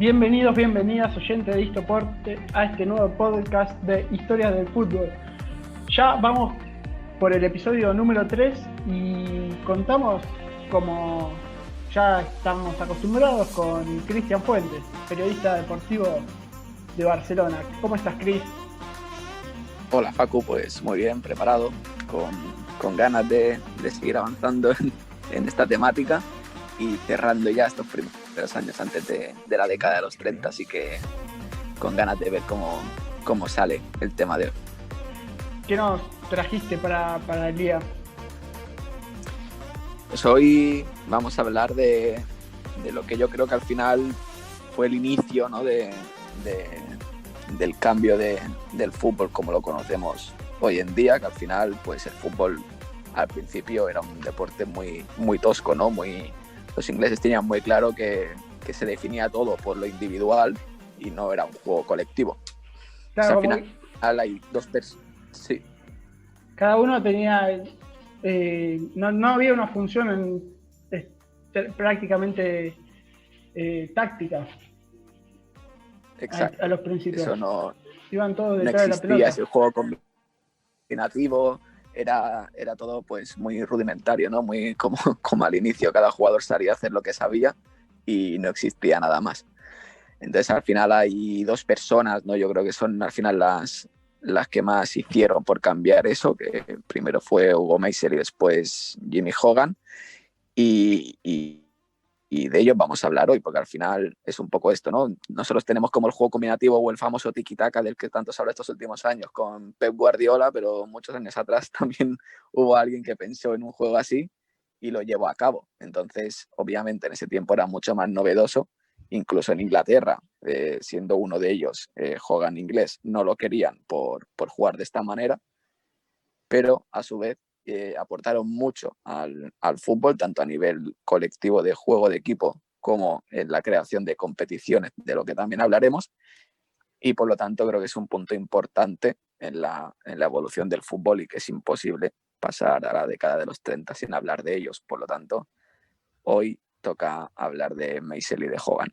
Bienvenidos, bienvenidas, oyentes de Histoporte, a este nuevo podcast de Historias del Fútbol. Ya vamos por el episodio número 3 y contamos, como ya estamos acostumbrados, con Cristian Fuentes, periodista deportivo de Barcelona. ¿Cómo estás, Cris? Hola, Facu, pues muy bien, preparado, con ganas de seguir avanzando en esta temática y cerrando ya estos primeros años antes de la década de los 30, así que con ganas de ver cómo sale el tema de hoy. ¿Qué nos trajiste para el día? Pues hoy vamos a hablar de lo que yo creo que al final fue el inicio, ¿no? del cambio del fútbol como lo conocemos hoy en día, que al final pues el fútbol al principio era un deporte muy, muy tosco, ¿no? Los ingleses tenían muy claro que se definía todo por lo individual y no era un juego colectivo. Claro, O sea, al final hay dos personas. Sí. Cada uno tenía... no había una función prácticamente táctica. Exacto. A los principios. Eso no Iban todos detrás de la pelota. Ese juego combinativo, era todo pues muy rudimentario, ¿no? Muy como al inicio, cada jugador sabía hacer lo que sabía y no existía nada más. Entonces al final hay dos personas, ¿no? Yo creo que son al final las que más hicieron por cambiar eso, que primero fue Hugo Meisel y después Jimmy Hogan, y de ellos vamos a hablar hoy, porque al final es un poco esto, ¿no? Nosotros tenemos como el juego combinativo o el famoso tiki-taka del que tanto se habla estos últimos años con Pep Guardiola, pero muchos años atrás también hubo alguien que pensó en un juego así y lo llevó a cabo. Entonces, obviamente, en ese tiempo era mucho más novedoso, incluso en Inglaterra, siendo uno de ellos, Hogan inglés, no lo querían por jugar de esta manera, pero a su vez aportaron mucho al fútbol, tanto a nivel colectivo de juego de equipo como en la creación de competiciones, de lo que también hablaremos, y por lo tanto creo que es un punto importante en la evolución del fútbol y que es imposible pasar a la década de los 30 sin hablar de ellos. Por lo tanto, hoy toca hablar de Meisel y de Hogan.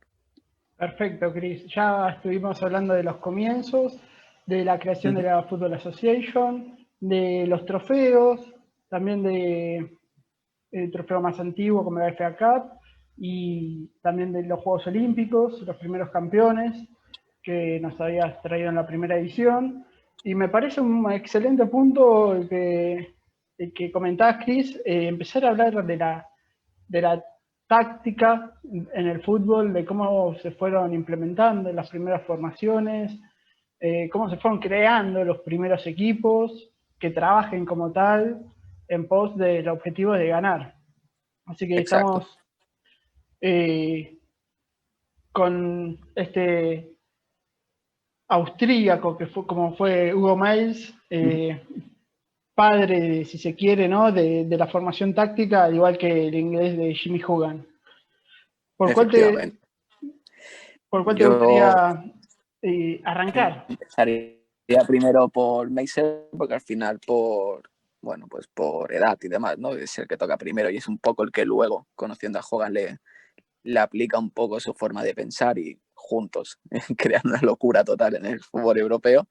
Perfecto, Chris. Ya estuvimos hablando de los comienzos, de la creación de la Football Association, de los trofeos, también del trofeo más antiguo como la FA Cup, y también de los Juegos Olímpicos, los primeros campeones que nos habías traído en la primera edición. Y me parece un excelente punto el que comentabas, Chris, empezar a hablar de la táctica en el fútbol, de cómo se fueron implementando las primeras formaciones, cómo se fueron creando los primeros equipos que trabajen como tal en pos del objetivo de ganar. Así que Exacto. estamos con este austríaco que fue como fue Hugo Miles, padre, si se quiere, ¿no? de la formación táctica, al igual que el inglés de Jimmy Hogan. ¿Por cuál te gustaría arrancar? Empezaría primero por Meisel, porque al final pues por edad y demás, ¿no? Es el que toca primero y es un poco el que luego, conociendo a Hogan, le aplica un poco su forma de pensar y juntos crean una locura total en el fútbol europeo.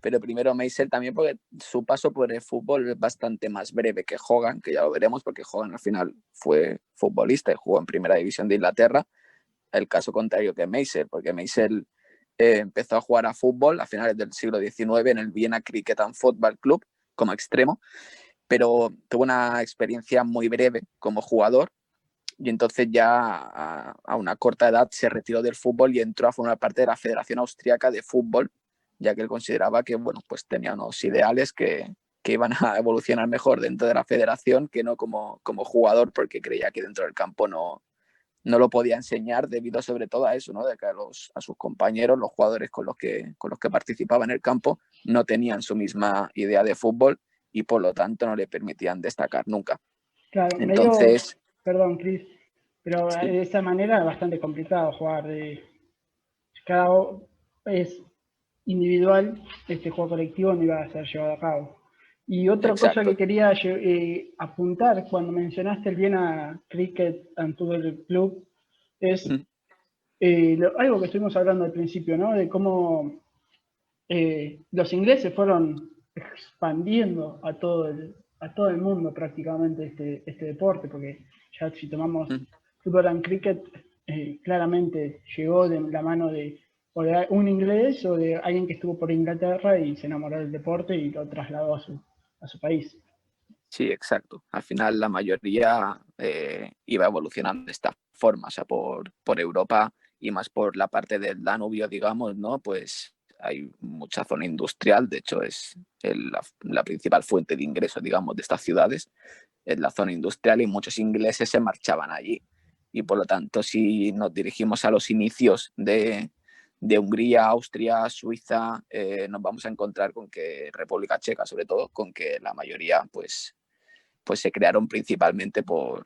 Pero primero Meisel también porque su paso por el fútbol es bastante más breve que Hogan, que ya lo veremos porque Hogan al final fue futbolista y jugó en primera división de Inglaterra. El caso contrario que Meisel, porque Meisel empezó a jugar a fútbol a finales del siglo XIX en el Viena Cricket and Football Club como extremo, pero tuvo una experiencia muy breve como jugador y entonces ya a una corta edad se retiró del fútbol y entró a formar parte de la Federación Austriaca de Fútbol, ya que él consideraba que bueno, pues tenía unos ideales que iban a evolucionar mejor dentro de la federación que no como jugador, porque creía que dentro del campo no lo podía enseñar debido sobre todo a eso, ¿no? De que a sus compañeros, los jugadores con los que participaba en el campo, no tenían su misma idea de fútbol y por lo tanto no le permitían destacar nunca. Claro, Entonces, perdón, Chris, pero sí. de esta manera es bastante complicado jugar. Cada es individual, este juego colectivo no iba a ser llevado a cabo. Y otra cosa Exacto. que quería apuntar cuando mencionaste el Viena Cricket and Football Club es Algo que estuvimos hablando al principio, ¿no? De cómo los ingleses fueron expandiendo a todo el mundo prácticamente este deporte, porque ya si tomamos Mm. fútbol and cricket, claramente llegó de la mano o de un inglés o de alguien que estuvo por Inglaterra y se enamoró del deporte y lo trasladó a su país. Sí, exacto. Al final la mayoría iba evolucionando de esta forma, o sea, por Europa y más por la parte del Danubio, digamos, ¿no? Pues hay mucha zona industrial, de hecho es la principal fuente de ingreso, digamos, de estas ciudades, es la zona industrial y muchos ingleses se marchaban allí. Y por lo tanto, si nos dirigimos a los inicios de Hungría, Austria, Suiza, nos vamos a encontrar con que República Checa, sobre todo, con que la mayoría, pues se crearon principalmente por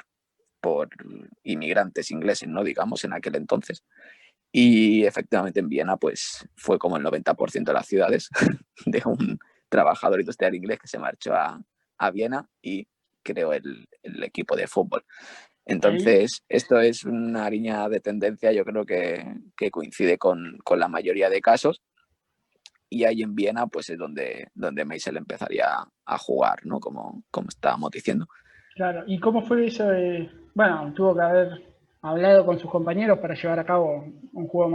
inmigrantes ingleses, ¿no? Digamos, en aquel entonces. Y efectivamente en Viena, pues fue como el 90% de las ciudades de un trabajador industrial inglés que se marchó a Viena y creó el equipo de fútbol. Ahí, Entonces, esto es una línea de tendencia, yo creo que coincide con la mayoría de casos. Y ahí en Viena, pues es donde Meisel empezaría a jugar, ¿no? Como estábamos diciendo. claro. ¿Y cómo fue eso de, bueno, tuvo que haber hablado con sus compañeros para llevar a cabo un juego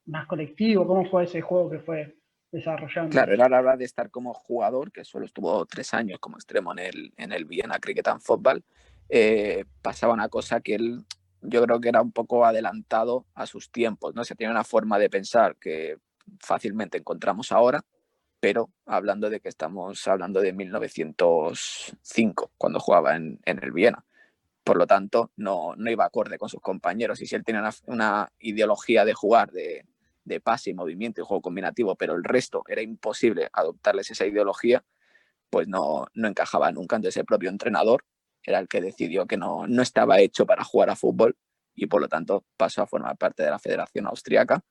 más colectivo? ¿Cómo fue ese juego que fue desarrollando? Claro, era la hora de estar como jugador, que solo estuvo 3 años como extremo en el Viena Cricket and Football. Pasaba una cosa que él, yo creo que era un poco adelantado a sus tiempos, ¿no? Se tenía una forma de pensar que fácilmente encontramos ahora, pero hablando de que estamos hablando de 1905, cuando jugaba en el Viena. Por lo tanto, no iba acorde con sus compañeros. Y si él tenía una ideología de jugar de pase y movimiento y juego combinativo, pero el resto era imposible adoptarles esa ideología, pues no encajaba nunca. Entonces el propio entrenador era el que decidió que no estaba hecho para jugar a fútbol y por lo tanto pasó a formar parte de la Federación Austriaca,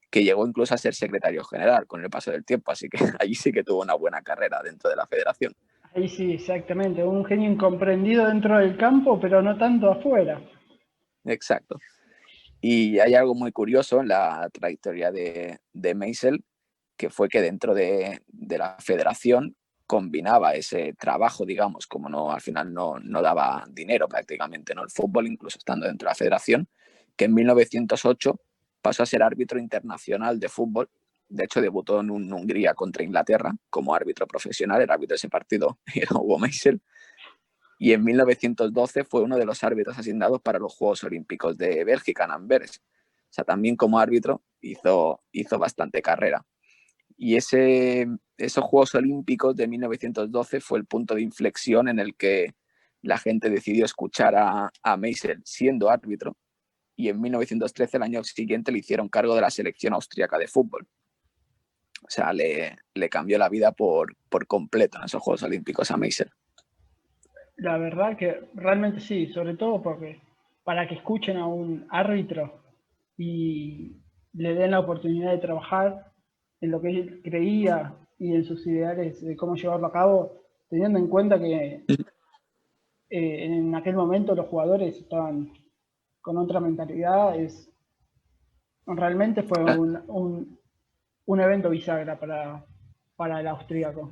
que llegó incluso a ser secretario general con el paso del tiempo, así que allí sí que tuvo una buena carrera dentro de la federación. Ahí sí, exactamente, un genio incomprendido dentro del campo, pero no tanto afuera. Exacto. Y hay algo muy curioso en la trayectoria de Meisel, que fue que dentro de la federación combinaba ese trabajo, digamos, como no al final no daba dinero prácticamente, ¿no? El fútbol, incluso estando dentro de la federación, que en 1908 pasó a ser árbitro internacional de fútbol. De hecho, debutó en Hungría contra Inglaterra como árbitro profesional, el árbitro de ese partido era Hugo Meisel, y en 1912 fue uno de los árbitros asignados para los Juegos Olímpicos de Bélgica en Amberes. O sea, también como árbitro hizo bastante carrera. Y esos Juegos Olímpicos de 1912 fue el punto de inflexión en el que la gente decidió escuchar a Meisel siendo árbitro y en 1913, el año siguiente, le hicieron cargo de la selección austríaca de fútbol. O sea, le cambió la vida por completo en esos Juegos Olímpicos a Meisel. La verdad que realmente sí, sobre todo porque para que escuchen a un árbitro y le den la oportunidad de trabajar en lo que él creía y en sus ideales de cómo llevarlo a cabo, teniendo en cuenta que en aquel momento los jugadores estaban con otra mentalidad, realmente fue un evento bisagra para el austríaco.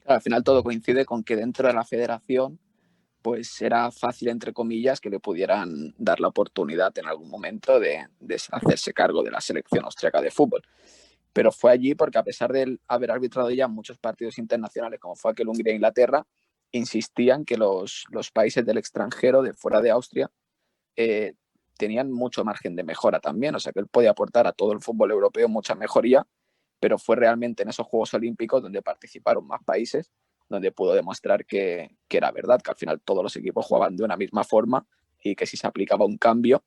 Al final todo coincide con que dentro de la federación pues era fácil, entre comillas, que le pudieran dar la oportunidad en algún momento de hacerse cargo de la selección austríaca de fútbol. Pero fue allí porque a pesar de haber arbitrado ya muchos partidos internacionales, como fue aquel Hungría-Inglaterra, insistían que los países del extranjero, de fuera de Austria, eh, tenían mucho margen de mejora también. O sea que él podía aportar a todo el fútbol europeo mucha mejoría, pero fue realmente en esos Juegos Olímpicos donde participaron más países, donde pudo demostrar que era verdad, que al final todos los equipos jugaban de una misma forma y que si se aplicaba un cambio,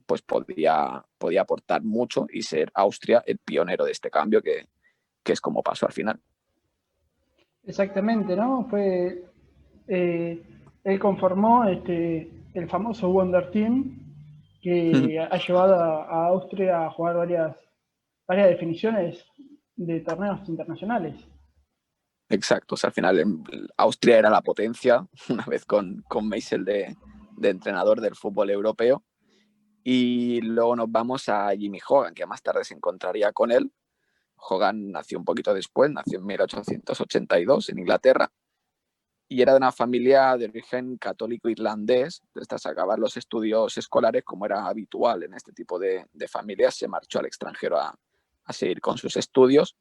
pues podía aportar mucho y ser Austria el pionero de este cambio que es como pasó al final. Exactamente, ¿no? Él conformó el famoso Wonder Team que ha llevado a Austria a jugar varias definiciones de torneos internacionales. Exacto, o sea, al final Austria era la potencia, una vez con Meisel de entrenador del fútbol europeo, Y luego nos vamos a Jimmy Hogan, que más tarde se encontraría con él. Hogan nació un poquito después, nació en 1882 en Inglaterra, y era de una familia de origen católico irlandés. Tras acabar los estudios escolares, como era habitual en este tipo de familias, se marchó al extranjero a seguir con sus estudios,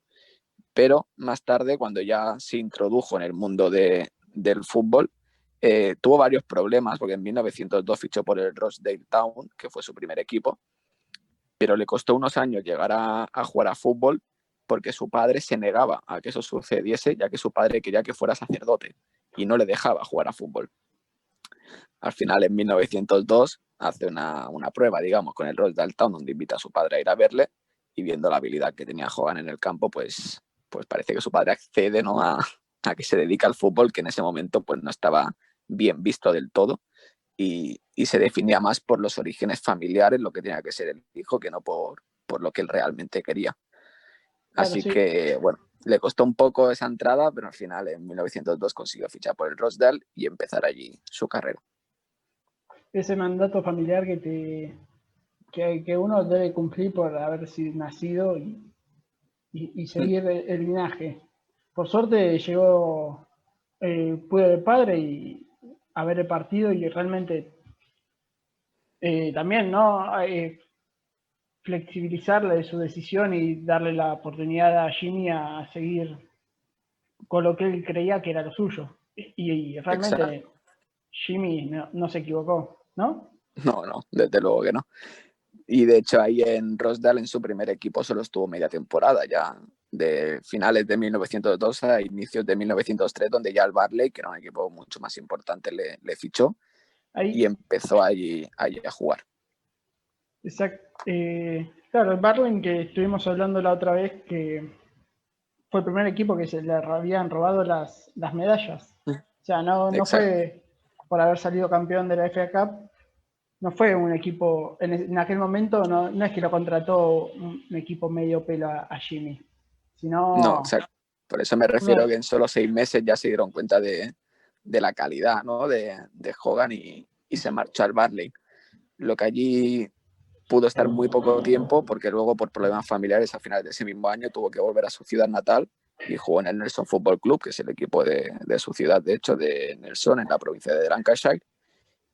pero más tarde, cuando ya se introdujo en el mundo del fútbol, tuvo varios problemas, porque en 1902 fichó por el Rochdale Town, que fue su primer equipo, pero le costó unos años llegar a jugar a fútbol porque su padre se negaba a que eso sucediese, ya que su padre quería que fuera sacerdote y no le dejaba jugar a fútbol. Al final, en 1902, hace una prueba, digamos, con el Rochdale Town, donde invita a su padre a ir a verle, y viendo la habilidad que tenía Hogan en el campo, pues parece que su padre accede, ¿no?, a que se dedica al fútbol, que en ese momento pues no estaba bien visto del todo, y se definía más por los orígenes familiares, lo que tenía que ser el hijo, que no por lo que él realmente quería. Claro, Así sí. que, bueno, le costó un poco esa entrada, pero al final en 1902 consiguió fichar por el Rochdale y empezar allí su carrera. Ese mandato familiar que uno debe cumplir por haber sido nacido y seguir el linaje. Por suerte llegó, pude ver padre y a ver el partido y realmente también, ¿no? Flexibilizarle su decisión y darle la oportunidad a Jimmy a seguir con lo que él creía que era lo suyo. Y Exacto. realmente Jimmy no se equivocó, ¿no? No, desde luego que no. Y de hecho ahí en Rochdale, en su primer equipo, solo estuvo media temporada, ya de finales de 1902 a inicios de 1903, donde ya el Barley, que era un equipo mucho más importante, le fichó y Ahí, empezó allí a jugar. exacto. Claro, el Barling que estuvimos hablando la otra vez, que fue el primer equipo que se le habían robado las medallas. O sea, no Exacto. fue por haber salido campeón de la FA Cup, no fue un equipo, en aquel momento no es que lo contrató un equipo medio pelo a Jimmy, No, sino exacto. Por eso me refiero uno, que en solo 6 meses ya se dieron cuenta de la calidad, ¿no?, de Hogan, y se marchó al Barley. Lo que allí pudo estar muy poco tiempo, porque luego por problemas familiares a finales de ese mismo año tuvo que volver a su ciudad natal y jugó en el Nelson Football Club, que es el equipo de su ciudad, de hecho, de Nelson, en la provincia de Lancashire,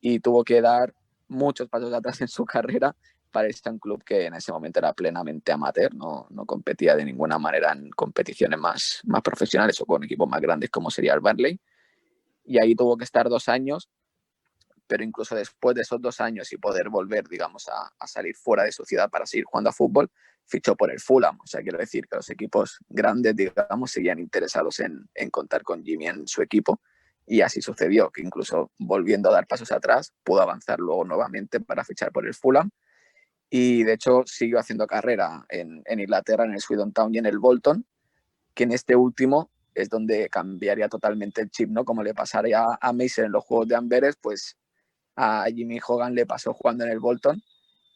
y tuvo que dar muchos pasos atrás en su carrera para irse a un club que en ese momento era plenamente amateur, no competía de ninguna manera en competiciones más profesionales o con equipos más grandes como sería el Burnley, y ahí tuvo que estar 2 años, pero incluso después de esos 2 años y poder volver, digamos, a salir fuera de su ciudad para seguir jugando a fútbol, fichó por el Fulham. O sea, quiero decir que los equipos grandes, digamos, seguían interesados en contar con Jimmy en su equipo, y así sucedió, que incluso volviendo a dar pasos atrás, pudo avanzar luego nuevamente para fichar por el Fulham, y de hecho siguió haciendo carrera en Inglaterra, en el Swindon Town y en el Bolton, que en este último es donde cambiaría totalmente el chip, ¿no? Como le pasaría a Mason en los Juegos de Amberes, pues a Jimmy Hogan le pasó jugando en el Bolton,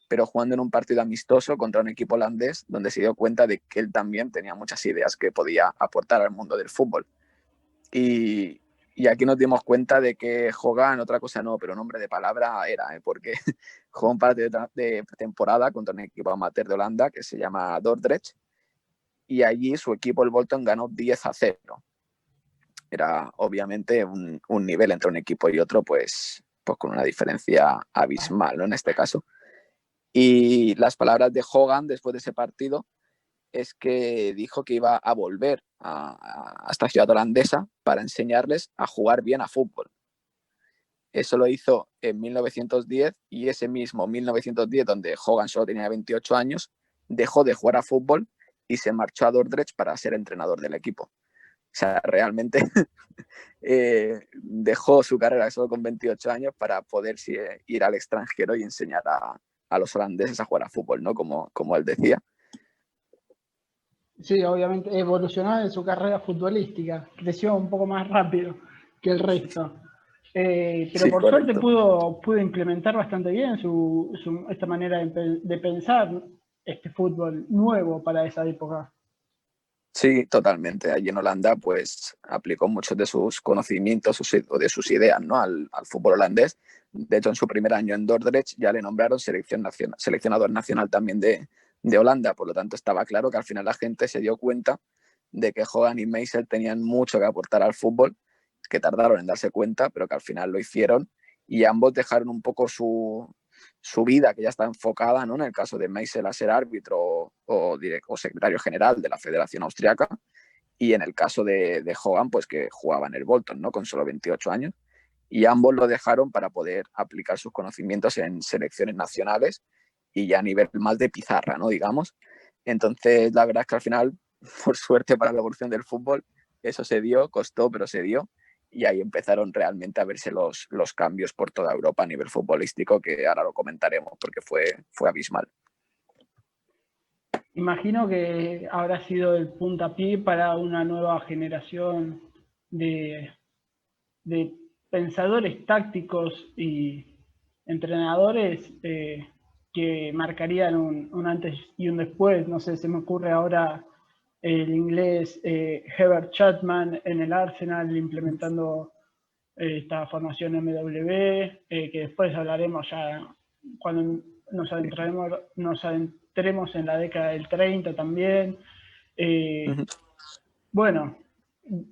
pero jugando en un partido amistoso contra un equipo holandés, donde se dio cuenta de que él también tenía muchas ideas que podía aportar al mundo del fútbol. Y aquí nos dimos cuenta de que Hogan, otra cosa no, pero nombre de palabra era, porque jugó un partido de temporada contra un equipo amateur de Holanda que se llama Dordrecht, y allí su equipo, el Bolton, ganó 10-0. Era obviamente un nivel entre un equipo y otro, pues con una diferencia abismal, ¿no?, en este caso. Y las palabras de Hogan después de ese partido es que dijo que iba a volver a esta ciudad holandesa para enseñarles a jugar bien a fútbol. Eso lo hizo en 1910, y ese mismo 1910, donde Hogan solo tenía 28 años, dejó de jugar a fútbol y se marchó a Dordrecht para ser entrenador del equipo. O sea, realmente dejó su carrera solo con 28 años para poder ir al extranjero y enseñar a los holandeses a jugar a fútbol, ¿no? Como él decía. sí, obviamente evolucionó en su carrera futbolística, creció un poco más rápido que el resto. Pero Sí, por suerte correcto. pudo implementar bastante bien esta manera de pensar este fútbol nuevo para esa época. Sí, totalmente. Allí en Holanda, pues aplicó muchos de sus conocimientos o de sus ideas, ¿no? al fútbol holandés. De hecho, en su primer año en Dordrecht ya le nombraron seleccionador nacional también de Holanda. Por lo tanto, estaba claro que al final la gente se dio cuenta de que Hogan y Meisel tenían mucho que aportar al fútbol, que tardaron en darse cuenta, pero que al final lo hicieron. Y ambos dejaron un poco su vida, que ya está enfocada, ¿no? En el caso de Meisel a ser árbitro o secretario general de la Federación Austriaca, y en el caso de Hogan, pues que jugaba en el Bolton, ¿no? Con solo 28 años. Y ambos lo dejaron para poder aplicar sus conocimientos en selecciones nacionales y ya a nivel más de pizarra, ¿no? Digamos. Entonces, la verdad es que al final, por suerte para la evolución del fútbol, eso se dio, costó, pero se dio. Y ahí empezaron realmente a verse los cambios por toda Europa a nivel futbolístico, que ahora lo comentaremos porque fue abismal. Imagino que habrá sido el puntapié para una nueva generación de, de pensadores tácticos y entrenadores que marcarían un antes y un después. No sé, se me ocurre ahora el inglés Herbert Chapman en el Arsenal implementando esta formación MW, que después hablaremos ya cuando nos adentremos en la década del 30 también. Eh, bueno,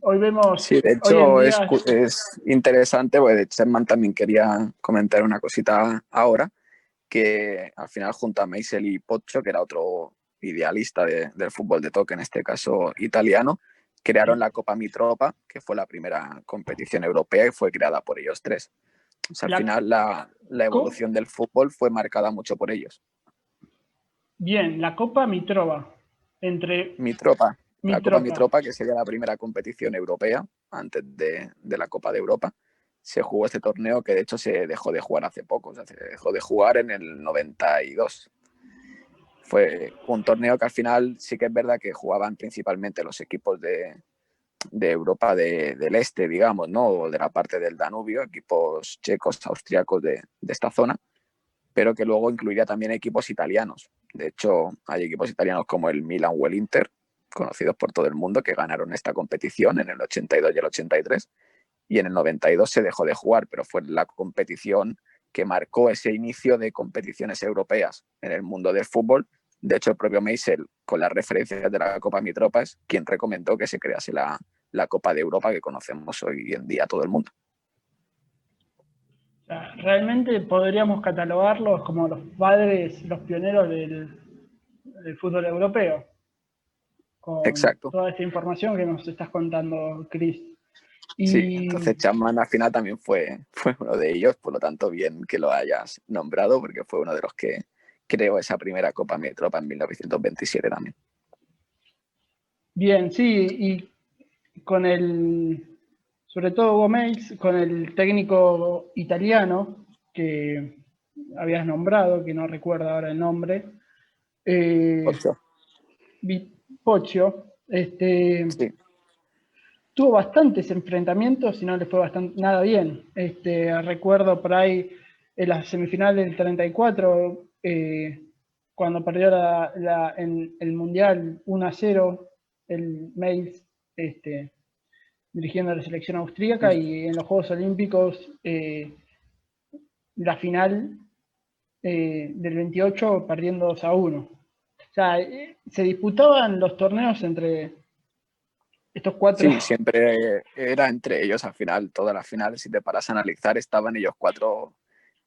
hoy vemos, Sí, de hoy en hecho día, es interesante, porque de Sherman también quería comentar una cosita ahora, que al final junto a Meisel y Pocho, que era otro idealista del fútbol de toque, en este caso italiano, crearon la Copa Mitropa, que fue la primera competición europea y fue creada por ellos tres. O sea, al la, final la evolución del fútbol fue marcada mucho por ellos. bien, la Copa Mitrova, entre Mitropa, la Copa Mitropa, Mitropa, que sería la primera competición europea antes de la Copa de Europa, se jugó este torneo que de hecho se dejó de jugar hace poco, o sea, se dejó de jugar en el 92. Fue un torneo que al final sí que es verdad que jugaban principalmente los equipos de Europa del Este, digamos, ¿no? O de la parte del Danubio, equipos checos, austriacos de esta zona, pero que luego incluiría también equipos italianos. De hecho, hay equipos italianos como el Milan o el Inter, conocidos por todo el mundo, que ganaron esta competición en el 82 y el 83, y en el 92 se dejó de jugar, pero fue la competición que marcó ese inicio de competiciones europeas en el mundo del fútbol. De hecho, el propio Meisel, con las referencias de la Copa Mitropa, es quien recomendó que se crease la Copa de Europa que conocemos hoy en día todo el mundo. o sea, realmente podríamos catalogarlos como los padres, los pioneros del fútbol europeo, con Exacto. toda esta información que nos estás contando, Chris. Sí, Y entonces Chapman al final también fue uno de ellos, por lo tanto bien que lo hayas nombrado, porque fue uno de los que creó esa primera Copa Mitropa en 1927 también. bien, sí, y con sobre todo Gómez, con el técnico italiano que habías nombrado, que no recuerdo ahora el nombre, eh, Ocho. Poggio, Sí, tuvo bastantes enfrentamientos y no le fue nada bien. Recuerdo por ahí en la semifinal del 34, cuando perdió en el Mundial 1-0, el Mainz, dirigiendo a la selección austríaca, y en los Juegos Olímpicos, la final del 28 perdiendo 2-1. O sea, se disputaban los torneos entre estos cuatro. sí, siempre era entre ellos al final, todas las finales, si te paras a analizar, estaban ellos cuatro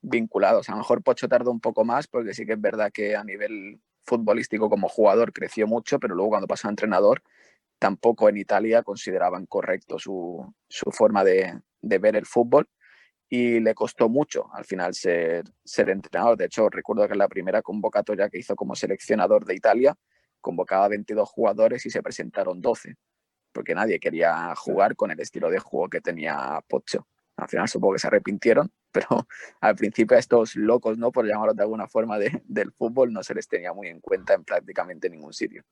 vinculados. A lo mejor Pocho tardó un poco más, porque sí que es verdad que a nivel futbolístico como jugador creció mucho, pero luego cuando pasó a entrenador, tampoco en Italia consideraban correcto su forma de ver el fútbol y le costó mucho al final ser entrenador. De hecho, recuerdo que en la primera convocatoria que hizo como seleccionador de Italia, convocaba a 22 jugadores y se presentaron 12, porque nadie quería jugar con el estilo de juego que tenía Pocho. Al final supongo que se arrepintieron, pero al principio a estos locos, ¿no? Por llamarlos de alguna forma, del fútbol no se les tenía muy en cuenta en prácticamente ningún sitio.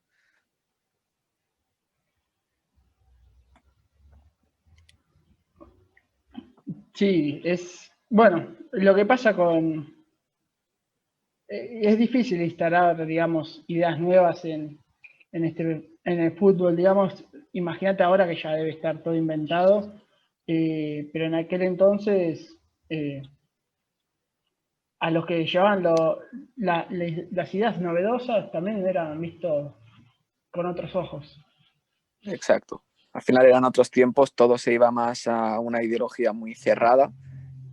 Sí, bueno, lo que pasa es difícil instalar, digamos, ideas nuevas en este en el fútbol, digamos, imagínate ahora que ya debe estar todo inventado, pero en aquel entonces a los que llevaban las ideas novedosas también eran vistos con otros ojos. Exacto. Al final eran otros tiempos, todo se iba más a una ideología muy cerrada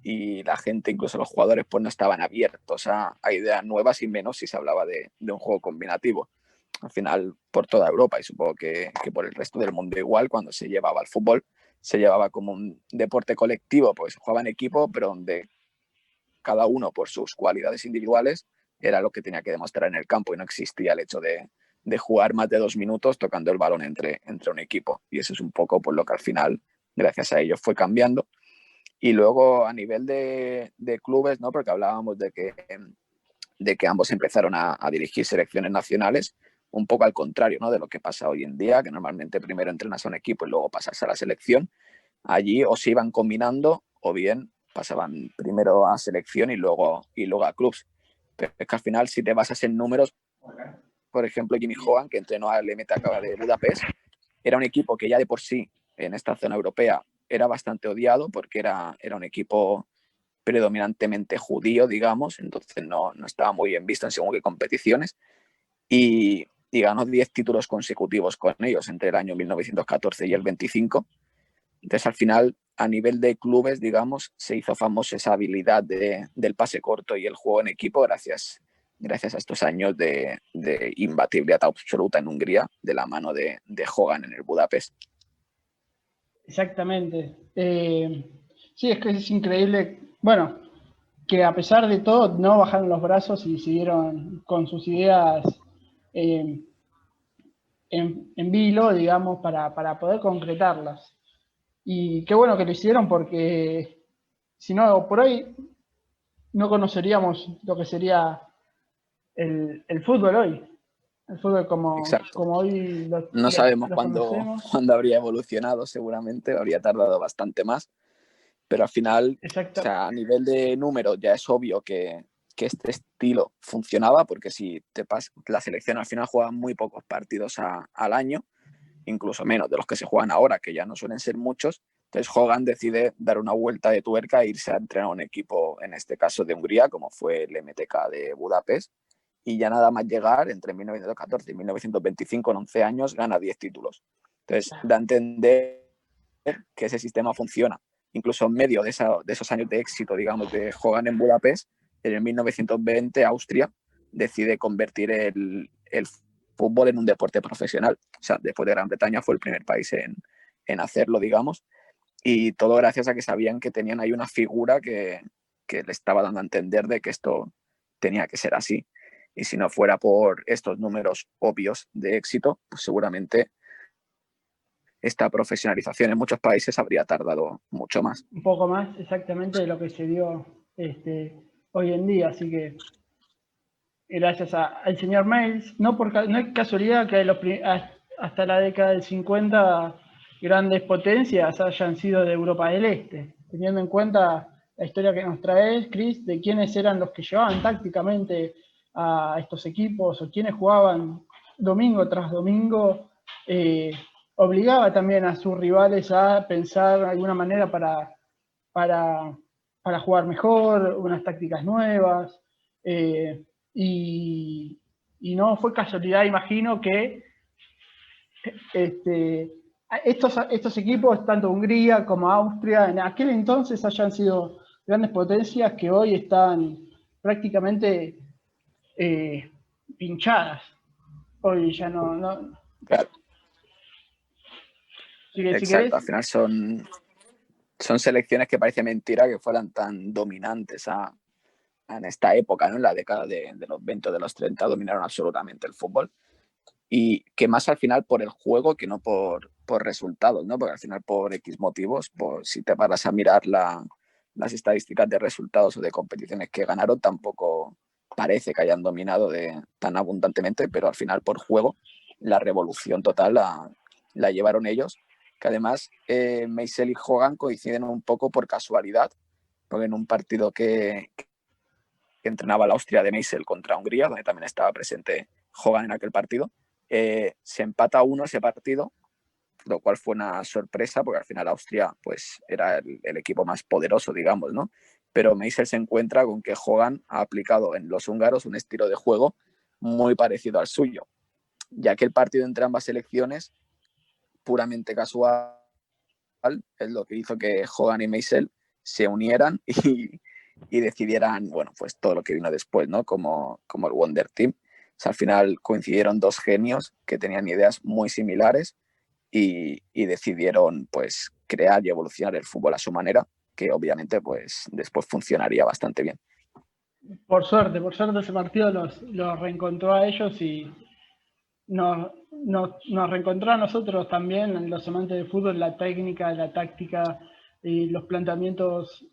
y la gente, incluso los jugadores, pues no estaban abiertos a ideas nuevas y menos si se hablaba de un juego combinativo. Al final, por toda Europa y supongo que por el resto del mundo igual, cuando se llevaba al fútbol, se llevaba como un deporte colectivo, pues jugaba en equipo, pero donde cada uno por sus cualidades individuales era lo que tenía que demostrar en el campo y no existía el hecho de jugar más de 2 minutos tocando el balón entre un equipo. Y eso es un poco por lo que al final, gracias a ellos, fue cambiando. Y luego a nivel de clubes, ¿no? Porque hablábamos de que ambos empezaron a dirigir selecciones nacionales, un poco al contrario, ¿no? De lo que pasa hoy en día, que normalmente primero entrenas a un equipo y luego pasas a la selección. Allí o se iban combinando o bien pasaban primero a selección y luego a clubs. Pero es que al final, si te basas en números, por ejemplo, Jimmy Hogan, que entrenó al MTK de Budapest, era un equipo que ya de por sí en esta zona europea era bastante odiado porque era un equipo predominantemente judío, digamos, entonces no estaba muy bien visto en según qué competiciones y ganó 10 títulos consecutivos con ellos entre el año 1914 y el 25. Entonces, al final, a nivel de clubes, digamos, se hizo famosa esa habilidad del pase corto y el juego en equipo gracias a estos años de imbatibilidad absoluta en Hungría de la mano de Hogan en el Budapest. Exactamente. Sí, es que es increíble. Bueno, que a pesar de todo no bajaron los brazos y siguieron con sus ideas eh, en vilo, digamos, para poder concretarlas. Y qué bueno que lo hicieron porque si no, por ahí no conoceríamos lo que sería el fútbol hoy. El fútbol Exacto. como hoy No sabemos lo conocemos. cuándo habría evolucionado, seguramente habría tardado bastante más, pero al final, o Exacto. sea, a nivel de números ya es obvio que este estilo funcionaba, porque si te pasas, la selección al final juega muy pocos partidos al año, incluso menos de los que se juegan ahora, que ya no suelen ser muchos. Entonces Hogan decide dar una vuelta de tuerca e irse a entrenar a un equipo, en este caso de Hungría, como fue el MTK de Budapest, y ya nada más llegar, entre 1914 y 1925, en 11 años, gana 10 títulos. Entonces da a entender que ese sistema funciona. Incluso en medio de esos años de éxito, digamos, de Hogan en Budapest, en el 1920 Austria decide convertir el fútbol en un deporte profesional. O sea, después de Gran Bretaña fue el primer país en hacerlo, digamos, y todo gracias a que sabían que tenían ahí una figura que le estaba dando a entender de que esto tenía que ser así. Y si no fuera por estos números obvios de éxito, pues seguramente esta profesionalización en muchos países habría tardado mucho más. Un poco más exactamente de lo que se dio hoy en día. Así que gracias al señor Mails, no es casualidad que hasta la década del 50 grandes potencias hayan sido de Europa del Este, teniendo en cuenta la historia que nos trae Chris de quiénes eran los que llevaban tácticamente a estos equipos o quiénes jugaban domingo tras domingo, obligaba también a sus rivales a pensar de alguna manera para, para jugar mejor, unas tácticas nuevas. Eh, y, y, no fue casualidad, imagino, que estos equipos, tanto Hungría como Austria, en aquel entonces hayan sido grandes potencias que hoy están prácticamente pinchadas. Hoy ya no. Claro, Si exacto. querés, Al final son selecciones que parece mentira que fueran tan dominantes en esta época, ¿no? En la década de los 20 o de los 30 dominaron absolutamente el fútbol. Y que más al final por el juego que no por resultados, ¿no? Porque al final por X motivos, si te paras a mirar las estadísticas de resultados o de competiciones que ganaron, tampoco parece que hayan dominado tan abundantemente, pero al final por juego la revolución total la llevaron ellos, que además Meisel y Hogan coinciden un poco por casualidad, porque en un partido que entrenaba la Austria de Meisel contra Hungría, donde también estaba presente Hogan en aquel partido, Se empata a 1 ese partido, lo cual fue una sorpresa porque al final Austria pues era el equipo más poderoso, digamos, ¿no? Pero Meisel se encuentra con que Hogan ha aplicado en los húngaros un estilo de juego muy parecido al suyo, ya que el partido entre ambas selecciones, puramente casual, es lo que hizo que Hogan y Meisel se unieran y decidieran, bueno, pues todo lo que vino después, ¿no? Como el Wonder Team. O sea, al final coincidieron dos genios que tenían ideas muy similares y decidieron, pues, crear y evolucionar el fútbol a su manera, que obviamente, pues, después funcionaría bastante bien. Por suerte ese partido los reencontró a ellos y nos reencontró a nosotros también, los amantes del fútbol, la técnica, la táctica y los planteamientos,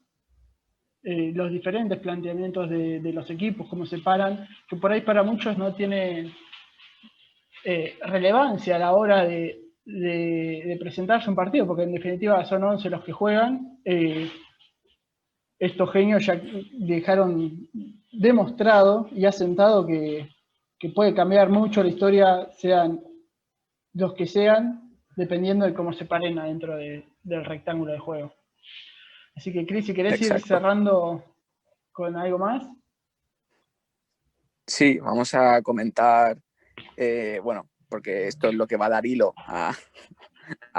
los diferentes planteamientos de los equipos, cómo se paran, que por ahí para muchos no tiene relevancia a la hora de presentarse un partido, porque en definitiva son 11 los que juegan. Estos genios ya dejaron demostrado y asentado que puede cambiar mucho la historia, sean los que sean, dependiendo de cómo se paren adentro del rectángulo de juego. Así que, Cris, si querés ir Exacto. cerrando con algo más. Sí, vamos a comentar, bueno, porque esto es lo que va a dar hilo a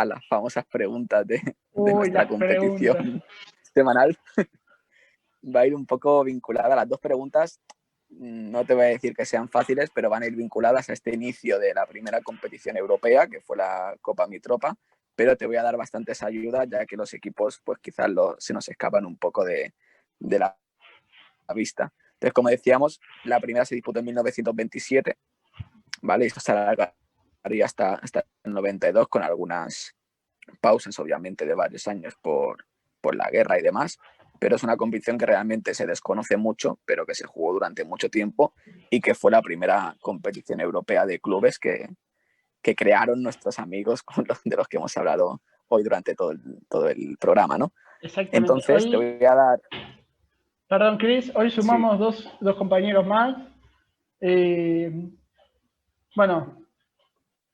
las famosas preguntas de Uy, nuestra las preguntas. competición semanal. Va a ir un poco vinculada a las dos preguntas. No te voy a decir que sean fáciles, pero van a ir vinculadas a este inicio de la primera competición europea, que fue la Copa Mitropa, pero te voy a dar bastantes ayudas, ya que los equipos pues quizás se nos escapan un poco de la vista. Entonces, como decíamos, la primera se disputó en 1927, ¿vale? Y esto se alargaría hasta el 92, con algunas pausas, obviamente, de varios años por la guerra y demás, pero es una competición que realmente se desconoce mucho, pero que se jugó durante mucho tiempo y que fue la primera competición europea de clubes que crearon nuestros amigos de los que hemos hablado hoy durante todo el programa, ¿no? Exactamente. Entonces, te voy a dar... Perdón, Cris, hoy Sí, sumamos dos compañeros más. Bueno,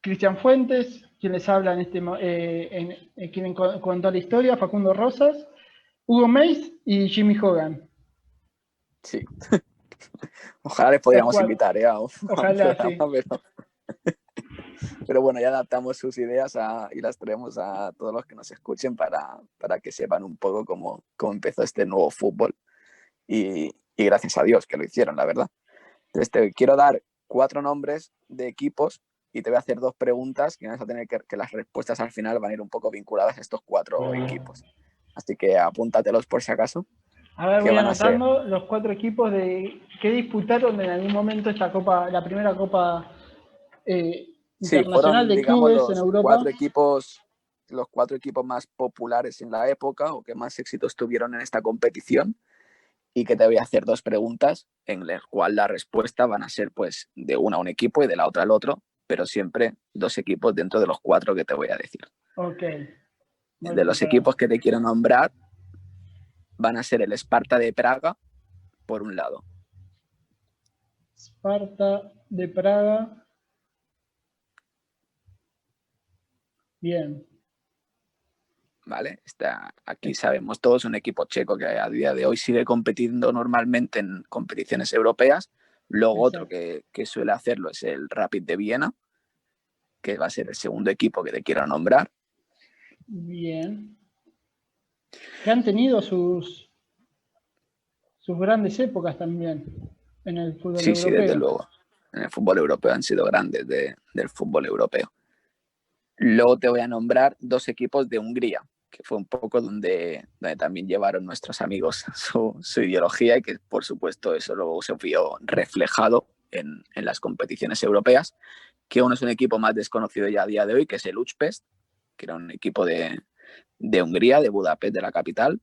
Cristian Fuentes, quien les habla quien contó la historia, Facundo Rosas, Hugo Meis y Jimmy Hogan. sí. Ojalá les Los podríamos cuatro. invitar a un Ojalá, sí. programa, pero bueno, ya adaptamos sus ideas y las traemos a todos los que nos escuchen para que sepan un poco cómo empezó este nuevo fútbol. Y gracias a Dios que lo hicieron, la verdad. Entonces te quiero dar 4 nombres de equipos y te voy a hacer 2 preguntas que vas a tener que las respuestas al final van a ir un poco vinculadas a estos 4 equipos. Así que apúntatelos por si acaso, A ver, que voy van a ser... anotando los 4 equipos que disputaron en algún momento esta copa, la primera copa Sí, internacional fueron, de digamos, clubes en Europa. los 4 equipos más populares en la época o que más éxitos tuvieron en esta competición, y que te voy a hacer 2 preguntas en las cuales la respuesta van a ser pues de una a un equipo y de la otra al otro, pero siempre 2 equipos dentro de los 4 que te voy a decir. Ok, muy De los preparado. equipos que te quiero nombrar van a ser el Sparta de Praga, por un lado. Sparta de Praga. Bien. ¿Vale? Aquí sabemos todos, un equipo checo que a día de hoy sigue compitiendo normalmente en competiciones europeas. Luego otro Exacto. que suele hacerlo es el Rapid de Viena, que va a ser el segundo equipo que te quiero nombrar. Bien. Que han tenido sus grandes épocas también en el fútbol Sí, sí, desde europeo. luego. En el fútbol europeo han sido grandes del fútbol europeo. Luego te voy a nombrar 2 equipos de Hungría, que fue un poco donde también llevaron nuestros amigos su ideología y que, por supuesto, eso luego se vio reflejado en las competiciones europeas, que uno es un equipo más desconocido ya a día de hoy, que es el Újpest, que era un equipo de Hungría, de Budapest, de la capital.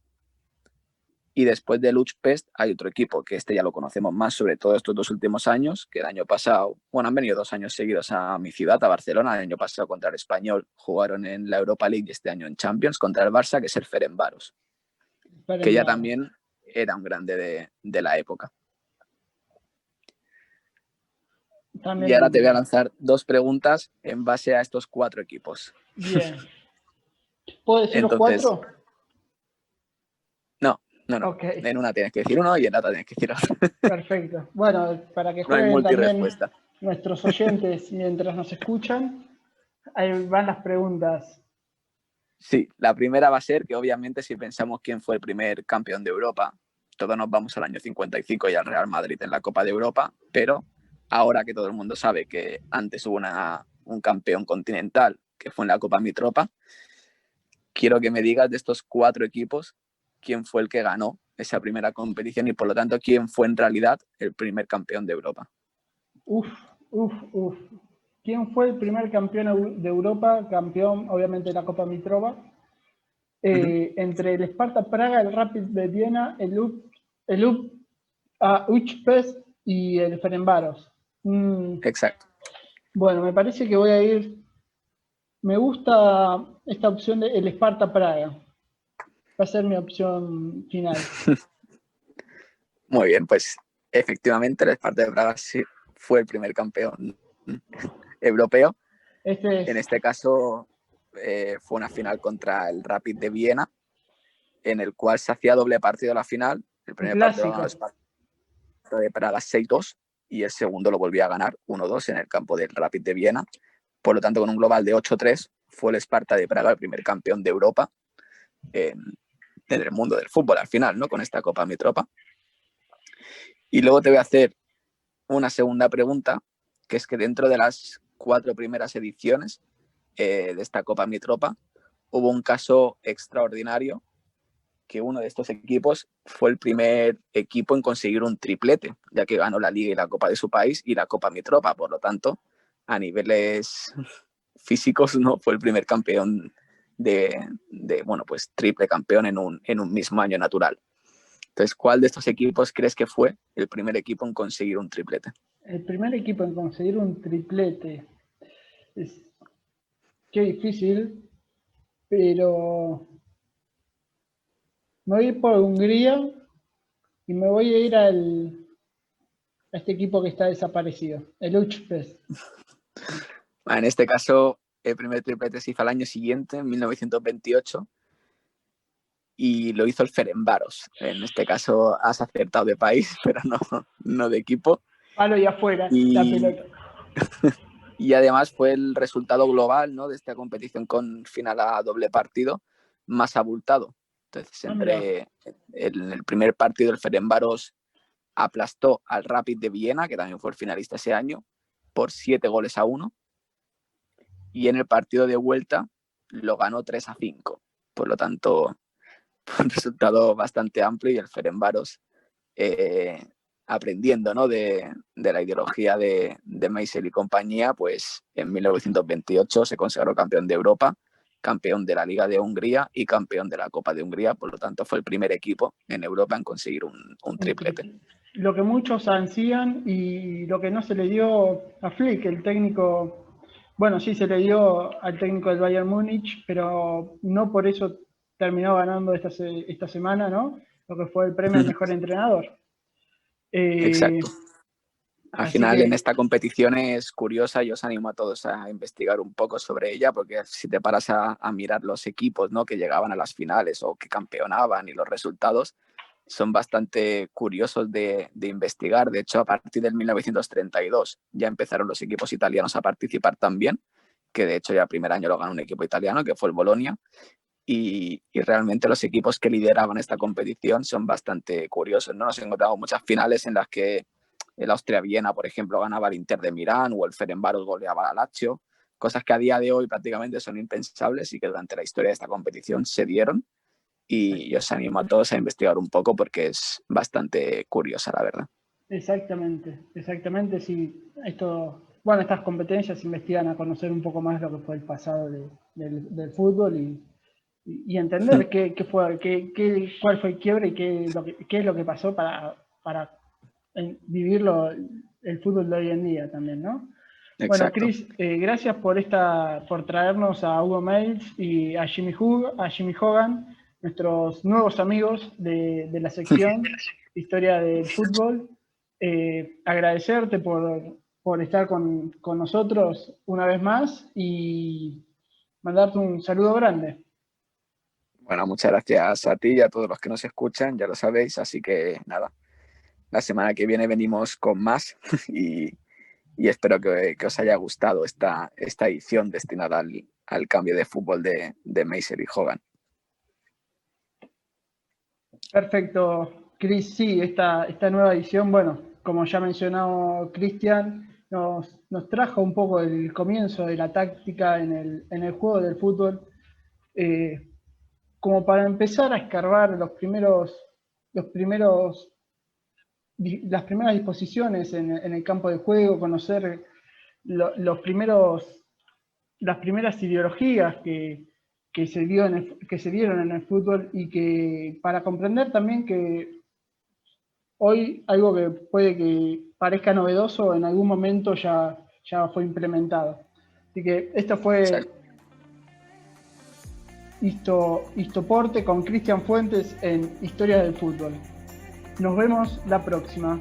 Y después del Újpest hay otro equipo que ya lo conocemos más, sobre todo estos 2 últimos años, que el año pasado, bueno, han venido 2 años seguidos a mi ciudad, a Barcelona. El año pasado contra el Español jugaron en la Europa League y este año en Champions contra el Barça, que es el Ferencváros, que ya también era un grande de la época. También Y ahora te voy a entiendo. lanzar 2 preguntas en base a estos 4 equipos. Bien. ¿Puedo decir los Entonces, 4? no. Ok, En una tienes que decir uno y en la otra tienes que decir otro. perfecto. Bueno, para que No hay jueguen también multirespuesta. nuestros oyentes mientras nos escuchan, ahí van las preguntas. Sí, la primera va a ser que obviamente si pensamos quién fue el primer campeón de Europa, todos nos vamos al año 55 y al Real Madrid en la Copa de Europa, pero ahora que todo el mundo sabe que antes hubo un campeón continental, que fue en la Copa Mitropa, quiero que me digas de estos 4 equipos quién fue el que ganó esa primera competición y por lo tanto quién fue en realidad el primer campeón de Europa. Uf, uf. ¿Quién fue el primer campeón de Europa? Campeón, obviamente, de la Copa Mitrova. Entre el Sparta Praga, el Rapid de Viena, el Újpest y el Ferencváros. Exacto. Bueno, me parece que voy a ir. Me gusta esta opción de el Sparta Praga. Va a ser mi opción final. Muy bien, pues efectivamente el Sparta de Praga sí fue el primer campeón europeo. Este En es este caso fue una final contra el Rapid de Viena, en el cual se hacía doble partido a la final. El un primer partido lo ganó el clásico. Sparta de Praga 6-2 y el segundo lo volvió a ganar 1-2 en el campo del Rapid de Viena. Por lo tanto, con un global de 8-3, fue el Sparta de Praga el primer campeón de Europa en el mundo del fútbol al final, ¿no? Con esta Copa Mitropa. Y luego te voy a hacer una segunda pregunta, que es que dentro de las 4 primeras ediciones de esta Copa Mitropa, hubo un caso extraordinario que uno de estos equipos fue el primer equipo en conseguir un triplete, ya que ganó la Liga y la Copa de su país y la Copa Mitropa. Por lo tanto, a niveles físicos, no fue el primer campeón bueno, pues triple campeón en un mismo año natural. Entonces, ¿cuál de estos equipos crees que fue el primer equipo en conseguir un triplete? El primer equipo en conseguir un triplete. Qué difícil, pero me voy a ir por Hungría y me voy a ir a este equipo que está desaparecido, el Újpest. En este caso, el primer triplete se hizo al año siguiente, en 1928, y lo hizo el Ferencváros. En este caso has acertado de país, pero no de equipo. Palo y afuera, la Y, pelota. y además fue el resultado global, ¿no?, de esta competición con final a doble partido más abultado. Entonces, Mira, en el primer partido el Ferencváros aplastó al Rapid de Viena, que también fue el finalista ese año, por 7-1. Y en el partido de vuelta lo ganó 3-5. Por lo tanto, fue un resultado bastante amplio y el Ferencváros aprendiendo, ¿no?, de la ideología de Meisel y compañía, pues en 1928 se consagró campeón de Europa, campeón de la Liga de Hungría y campeón de la Copa de Hungría. Por lo tanto, fue el primer equipo en Europa en conseguir un un triplete. triple. Lo que muchos ansían y lo que no se le dio a Flick, el técnico, bueno, sí se le dio al técnico del Bayern Múnich, pero no por eso terminó ganando esta semana, ¿no? Lo que fue el premio al mejor entrenador. Eh, Exacto. Al Así final, en que, esta competición es curiosa y os animo a todos a investigar un poco sobre ella, porque si te paras a mirar los equipos, ¿no?, que llegaban a las finales o que campeonaban y los resultados, son bastante curiosos de investigar. De hecho, a partir del 1932 ya empezaron los equipos italianos a participar también, que de hecho ya el primer año lo ganó un equipo italiano, que fue el Bolonia, y realmente los equipos que lideraban esta competición son bastante curiosos, ¿no? Nos encontramos muchas finales en las que el Austria-Viena, por ejemplo, ganaba al Inter de Milán o el Ferencváros goleaba al Lazio, cosas que a día de hoy prácticamente son impensables y que durante la historia de esta competición se dieron, y os animo a todos a investigar un poco porque es bastante curiosa, la verdad. exactamente, sí. Bueno, estas competencias investigan a conocer un poco más lo que fue el pasado del fútbol y entender cuál fue el quiebre y qué es lo que pasó para vivirlo el fútbol de hoy en día también, ¿no? Bueno, Exacto. Chris, gracias por traernos a Hugo Mails y a Jimmy Hogan, nuestros nuevos amigos de la sección Historia del Fútbol. Agradecerte por estar con nosotros una vez más y mandarte un saludo grande. Bueno, muchas gracias a ti y a todos los que nos escuchan, ya lo sabéis, así que nada, la semana que viene venimos con más y espero que os haya gustado esta edición destinada al cambio de fútbol de Meiser y Hogan. Perfecto, Chris. Sí, esta nueva edición, bueno, como ya mencionó Cristian, nos trajo un poco el comienzo de la táctica en el juego del fútbol, como para empezar a escarbar las primeras disposiciones en el campo de juego, conocer los las primeras ideologías que se dieron en el fútbol y que para comprender también que hoy algo que puede que parezca novedoso en algún momento ya fue implementado. Así que esto fue Histoporte con Cristian Fuentes en Historia del Fútbol. Nos vemos la próxima.